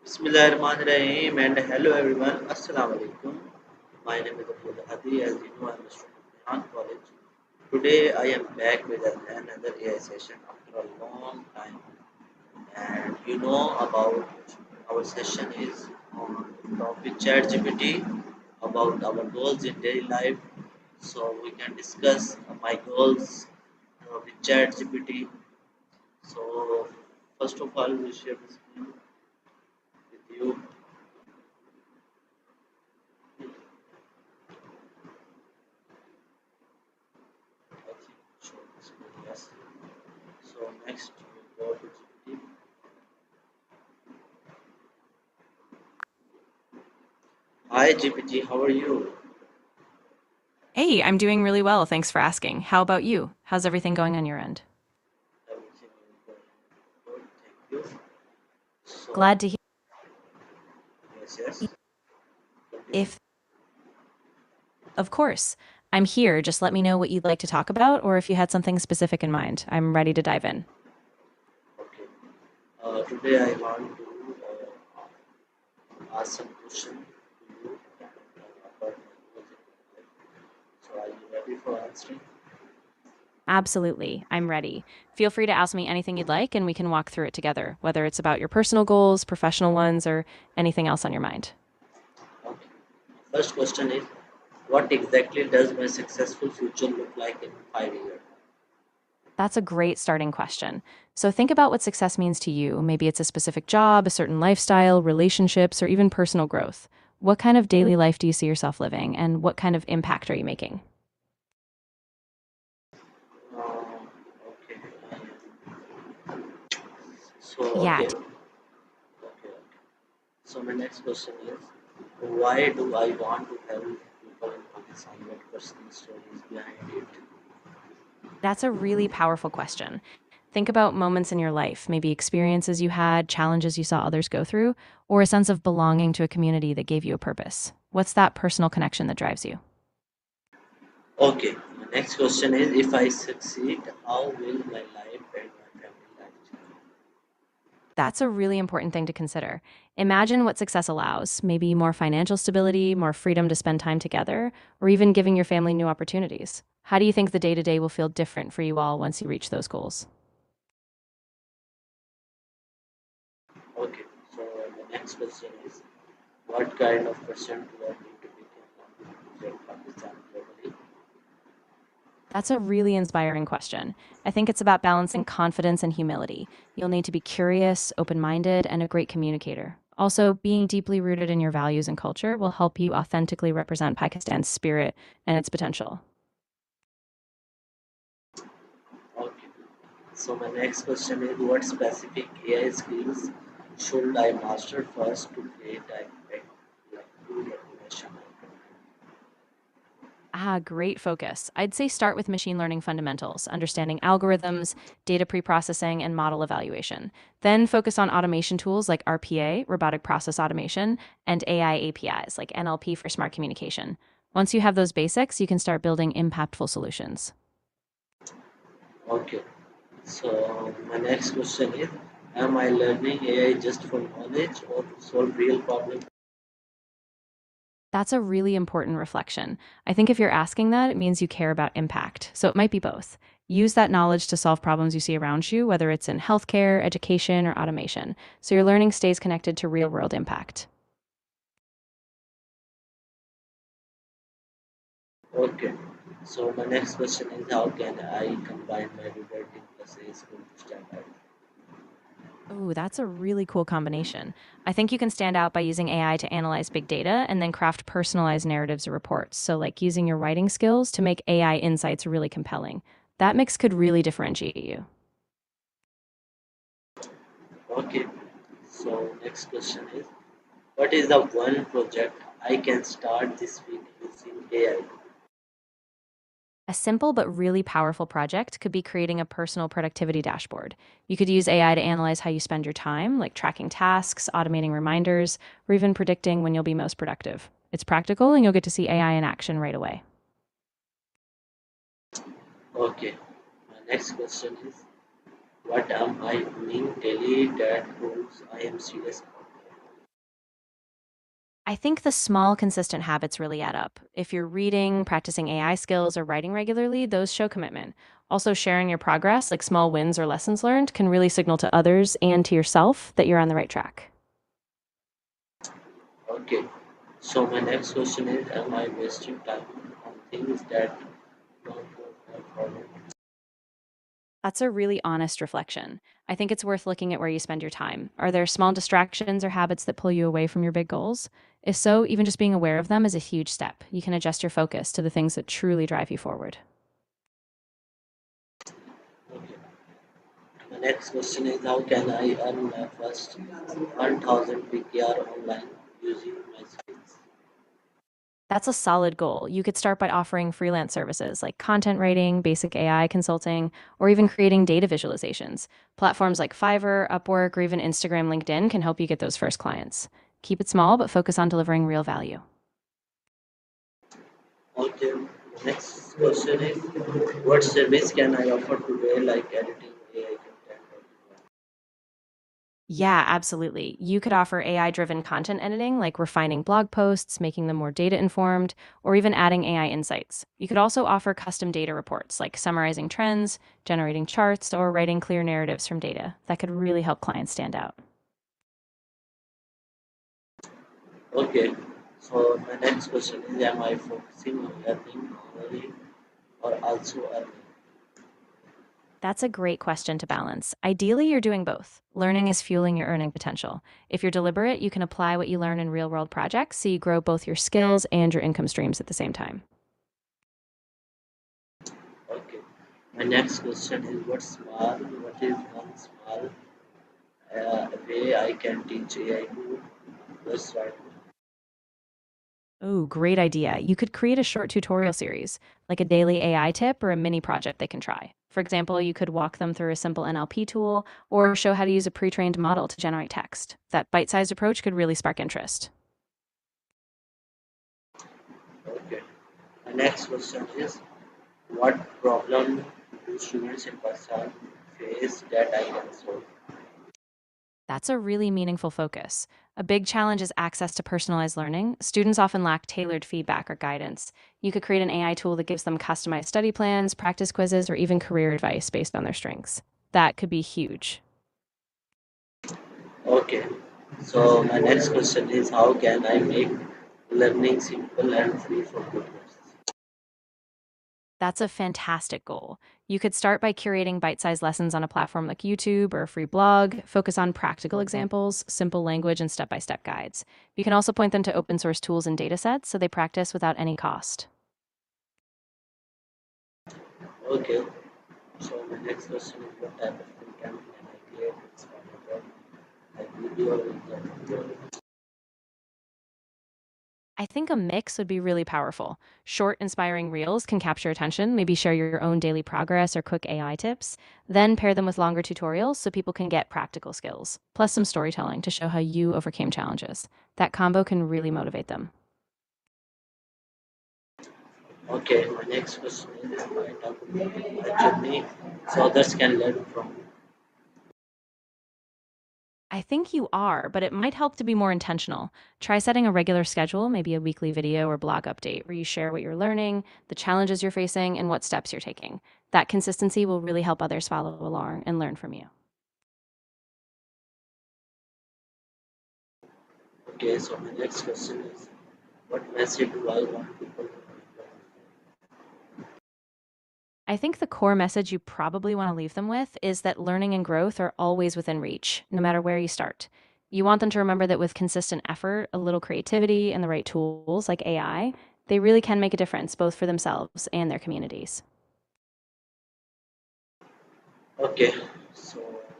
Bismillahirrahmanirrahim and hello everyone. Assalamu alaikum. My name is Abdul Hadi. As you know, I'm a student of Milan College. Today I am back with another AI session after a long time. And you know about our session is on the topic ChatGPT about our goals in daily life. So we can discuss my goals with ChatGPT. So first of all, we share the screen with you. I think show the screen, yes. So next we go to GPT. Hi GPT, how are you? Hey, I'm doing really well. Thanks for asking. How about you? How's everything going on your end? Everything is going good, thank you. So Glad to hear. yes, yes. Continue. If, of course, I'm here. Just let me know what you'd like to talk about or if you had something specific in mind. I'm ready to dive in. Okay. Today I want to ask some question to you about my goals in life. So are you ready for answering? Absolutely. I'm ready. Feel free to ask me anything you'd like and we can walk through it together, whether it's about your personal goals, professional ones, or anything else on your mind. Okay. First question is, what exactly does my successful future look like in 5 years? That's a great starting question. So think about what success means to you. Maybe it's a specific job, a certain lifestyle, relationships, or even personal growth. What kind of daily life do you see yourself living, and what kind of impact are you making? Okay. So Yeah, okay, okay. So my next question is, why do I want to help people in Pakistan? What personal stories behind it? that's a really powerful question. Think about moments in your life, maybe experiences you had, challenges you saw others go through, or a sense of belonging to a community that gave you a purpose. What's that personal connection that drives you? Okay, my next question is, if I succeed, how will my life and my family life change? That's a really important thing to consider. Imagine what success allows, maybe more financial stability, more freedom to spend time together, or even giving your family new opportunities. How do you think the day to day will feel different for you all once you reach those goals? Okay, so my next question is, what kind of person do I need to become to represent Pakistan globally? That's a really inspiring question. I think it's about balancing confidence and humility. You'll need to be curious, open minded, and a great communicator. Also, being deeply rooted in your values and culture will help you authentically represent Pakistan's spirit and its potential. Okay, so my next question is, what specific AI skills should I master first to create an impact like good automation? Great focus. I'd say start with machine learning fundamentals, understanding algorithms, data preprocessing, and model evaluation. Then focus on automation tools like RPA, robotic process automation, and AI APIs like NLP for smart communication. Once you have those basics, you can start building impactful solutions. Okay, so my next question is, am I learning AI just for knowledge or to solve real problems? That's a really important reflection. I think if you're asking that, it means you care about impact. So it might be both. Use that knowledge to solve problems you see around you, whether it's in healthcare, education, or automation. So your learning stays connected to real world impact. Okay, so my next question is, how can I combine my reporting plus AI skill to stand out? Oh, that's a really cool combination. I think you can stand out by using AI to analyze big data and then craft personalized narratives or reports. So, like using your writing skills to make AI insights really compelling. That mix could really differentiate you. Okay, so next question is, what is the one project I can start this week using AI? A simple but really powerful project could be creating a personal productivity dashboard. You could use AI to analyze how you spend your time, like tracking tasks, automating reminders, or even predicting when you'll be most productive. It's practical and you'll get to see AI in action right away. Okay, my next question is, what am I doing daily that proves I am serious about it? I think the small, consistent habits really add up. If you're reading, practicing AI skills, or writing regularly, those show commitment. Also, sharing your progress, like small wins or lessons learned, can really signal to others and to yourself that you're on the right track. Okay. So my next question is, am I wasting time on things that don't move me forward? That's a really honest reflection. I think it's worth looking at where you spend your time. Are there small distractions or habits that pull you away from your big goals? If so, even just being aware of them is a huge step. You can adjust your focus to the things that truly drive you forward. Okay. My next question is, how can I earn my first 1000 PKR online using my skills? That's a solid goal. You could start by offering freelance services like content writing, basic AI consulting, or even creating data visualizations. Platforms like Fiverr, Upwork, or even Instagram, LinkedIn can help you get those first clients. Keep it small, but focus on delivering real value. Okay. Next question is, what service can I offer today, like editing AI content? Yeah, absolutely. You could offer AI driven content editing, like refining blog posts, making them more data informed, or even adding AI insights. You could also offer custom data reports, like summarizing trends, generating charts, or writing clear narratives from data. That could really help clients stand out. Okay. So my next question is, am I focusing on learning only or also earning? That's a great question to balance. Ideally, you're doing both. Learning is fueling your earning potential. If you're deliberate, you can apply what you learn in real world projects so you grow both your skills and your income streams at the same time. Okay. My next question is, what is one small way I can teach AI to just right now? Oh, great idea. You could create a short tutorial series, like a daily AI tip or a mini project they can try. For example, you could walk them through a simple NLP tool or show how to use a pre trained model to generate text. That bite sized approach could really spark interest. Okay. My next question is, what problem do students in person face that I can solve? That's a really meaningful focus. A big challenge is access to personalized learning. Students often lack tailored feedback or guidance. You could create an AI tool that gives them customized study plans, practice quizzes, or even career advice based on their strengths. That could be huge. Okay. So my next question is, how can I make learning simple and free for beginners? That's a fantastic goal. You could start by curating bite sized lessons on a platform like YouTube or a free blog, focus on practical examples, simple language, and step by step guides. You can also point them to open source tools and data sets so they practice without any cost. Okay. So my next question is, what type of content can I create? It's like video, video. I think a mix would be really powerful. Short, inspiring reels can capture attention, maybe share your own daily progress or quick AI tips. Then pair them with longer tutorials so people can get practical skills, plus some storytelling to show how you overcame challenges. That combo can really motivate them. Okay, my next question is, am I talking about my journey so others can learn from? I think you are, but it might help to be more intentional. Try setting a regular schedule, maybe a weekly video or blog update, where you share what you're learning, the challenges you're facing, and what steps you're taking. That consistency will really help others follow along and learn from you. Okay, so my next question is, what message do I want people to remember? I think the core message you probably want to leave them with is that learning and growth are always within reach, no matter where you start. You want them to remember that with consistent effort, a little creativity, and the right tools like AI, they really can make a difference both for themselves and their communities. Okay, so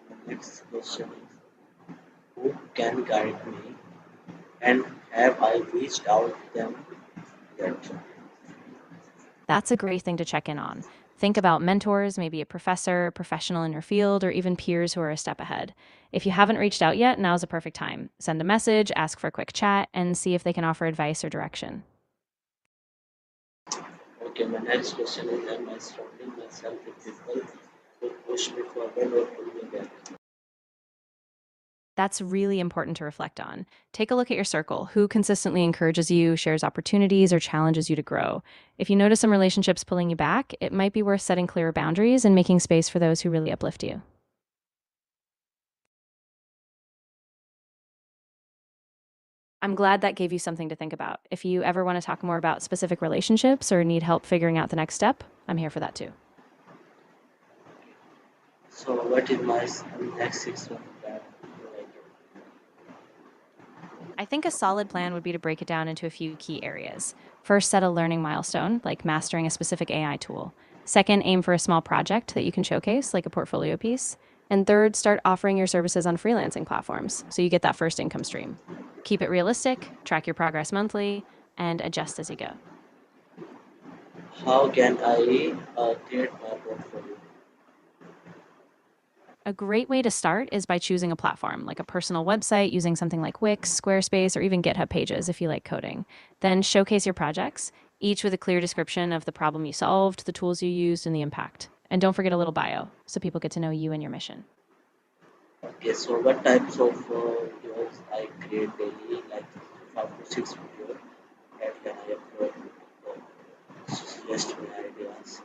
my next question is, who can guide me and have I reached out to them yet? That's a great thing to check in on. Think about mentors, maybe a professor, professional in your field, or even peers who are a step ahead. If you haven't reached out yet, now's a perfect time. Send a message, ask for a quick chat, and see if they can offer advice or direction. Okay, my next question is, am I surrounding myself with people who push me forward or pull me back? That's really important to reflect on. Take a look at your circle. Who consistently encourages you, shares opportunities, or challenges you to grow? If you notice some relationships pulling you back, it might be worth setting clearer boundaries and making space for those who really uplift you. I'm glad that gave you something to think about. If you ever want to talk more about specific relationships or need help figuring out the next step, I'm here for that too. So, what is my next 6 month plan? Like, I think a solid plan would be to break it down into a few key areas. First, set a learning milestone, like mastering a specific AI tool. Second, aim for a small project that you can showcase, like a portfolio piece. And third, start offering your services on freelancing platforms so you get that first income stream. Keep it realistic, track your progress monthly, and adjust as you go. how can I create my portfolio? A great way to start is by choosing a platform, like a personal website using something like Wix, Squarespace, or even GitHub Pages if you like coding. Then showcase your projects, each with a clear description of the problem you solved, the tools you used, and the impact. And don't forget a little bio so people get to know you and your mission. Okay, so what types of videos I create daily, like 5 to 6 videos that can I upload? Suggest me ideas.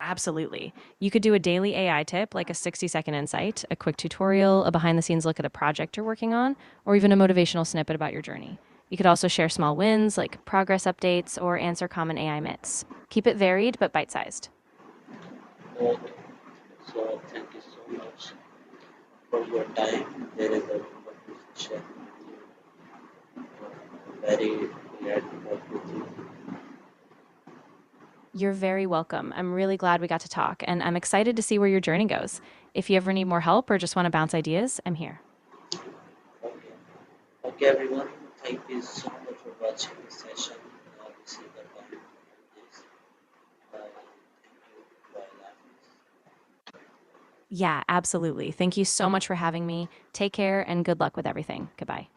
Absolutely. You could do a daily AI tip like a 60-second insight, a quick tutorial, a behind the scenes look at a project you're working on, or even a motivational snippet about your journey. You could also share small wins like progress updates or answer common AI myths. Keep it varied but bite sized. Okay, so thank you so much for your time. There is a conversation with you. Very glad to work with you. You're very welcome. I'm really glad we got to talk, and I'm excited to see where your journey goes. If you ever need more help or just want to bounce ideas, I'm here. Okay, okay, everyone. Thank you so much for watching this session. This is the time to do this. Thank you. Bye. Yeah, absolutely. Thank you so much for having me. Take care and good luck with everything. Goodbye.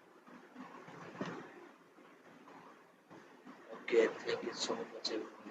Okay, thank you so much, everyone.